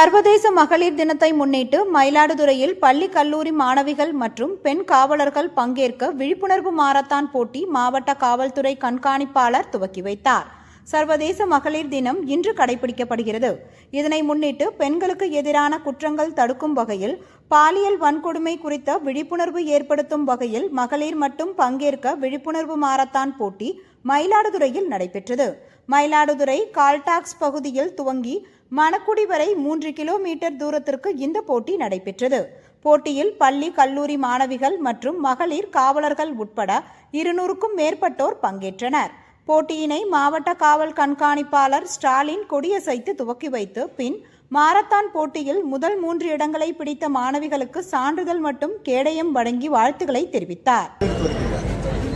சர்வதேச மகளிர் தினத்தை முன்னிட்டு மயிலாடுதுறையில் பள்ளி கல்லூரி மாணவிகள் மற்றும் பெண் காவலர்கள் பங்கேற்க விழிப்புணர்வு மாரத்தான் போட்டி மாவட்ட காவல்துறை கண்காணிப்பாளர் துவக்கி வைத்தார். சர்வதேச மகளிர் தினம் இன்று கடைபிடிக்கப்படுகிறது. இதனை முன்னிட்டு பெண்களுக்கு எதிரான குற்றங்கள் தடுக்கும் வகையில் பாலியல் வன்கொடுமை குறித்த விழிப்புணர்வு ஏற்படுத்தும் வகையில் மகளிர் மட்டும் பங்கேற்க விழிப்புணர்வு மாரத்தான் போட்டி மயிலாடுதுறையில் நடைபெற்றது. மயிலாடுதுறை கால்டாக்ஸ் பகுதியில் துவங்கி மணக்குடி வரை 3 கிலோமீட்டர் தூரத்திற்கு இந்த போட்டி நடைபெற்றது. போட்டியில் பள்ளி கல்லூரி மாணவிகள் மற்றும் மகளிர் காவலர்கள் உட்பட 200க்கும் மேற்பட்டோர் பங்கேற்றனர். போட்டியினை மாவட்ட காவல் கண்காணிப்பாளர் ஸ்டாலின் கொடியசைத்து துவக்கி வைத்து பின் மாரத்தான் போட்டியில் முதல் 3 இடங்களை பிடித்த மாணவிகளுக்கு சான்றிதழ் மற்றும் கேடயம் வழங்கி வாழ்த்துக்களை தெரிவித்தார்.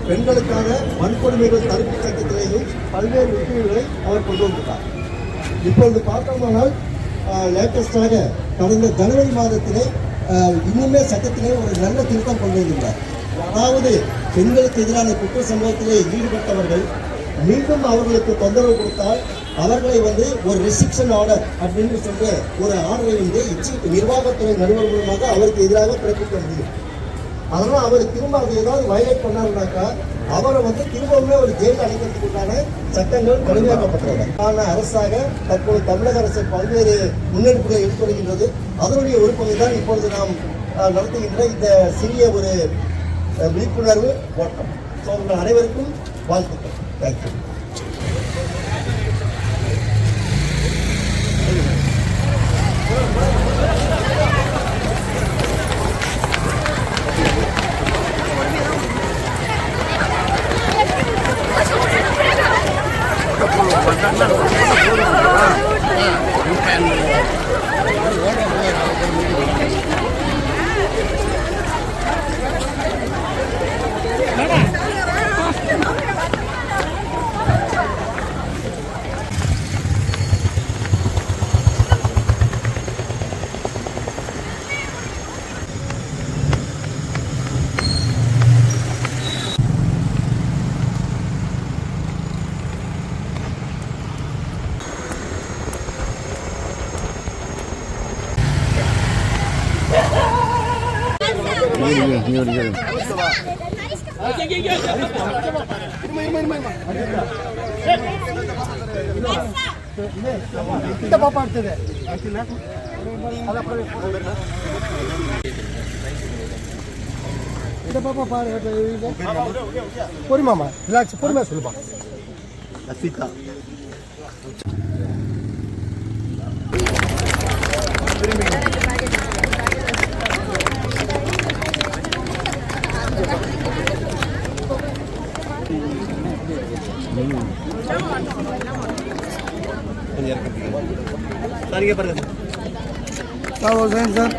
பெண்களுக்கான வன்கொடுமைகள் தடுப்பு சட்டத்திலேயும் பல்வேறு விஷயங்களை அவர் கொண்டு வந்துள்ளார். இப்பொழுது பார்த்தோம்னால் லேட்டஸ்டாக கடந்த ஜனவரி மாதத்திலே இன்னுமே சட்டத்திலே ஒரு நல்ல திருத்தம் கொண்டு வந்துள்ளார். அதாவது பெண்களுக்கு எதிரான குற்ற சம்பவத்திலே ஈடுபட்டவர்கள் மீண்டும் அவர்களுக்கு தொந்தரவு கொடுத்தால் அவர்களை ஒரு ரெஸ்ட்ரிக்ஷன் ஆர்டர் அப்படின்னு சொல்ற ஒரு ஆர்டரை நிர்வாகத்துறை நடுவர் மூலமாக அவருக்கு எதிராக பிறப்பிக்க முடியும். அதனால் அவர் திரும்ப அதை ஏதாவது வயலேட் பண்ணாருனாக்கா அவரை திரும்பவுமே ஒரு ஜெயில் அடைக்கிறதுக்கான சட்டங்கள் கடுமையாக்கப்பட்டுள்ளது. ஆனால் அரசாக தற்போது தமிழக அரசு பல்வேறு முன்னெடுப்புகளை எடுத்து வருகின்றது. அதனுடைய ஒரு பகுதி தான் இப்பொழுது நாம் நடத்துகின்ற இந்த சிறிய ஒரு விழிப்புணர்வு ஓட்டம். ஸோ உங்கள் அனைவருக்கும் வாழ்த்துக்கள். தேங்க்யூ. பொறுமாமா ரிலாக்ஸ் பொறுமையா சொல்லுப்பா. லசிதா சரிங்க பாருங்க சார்.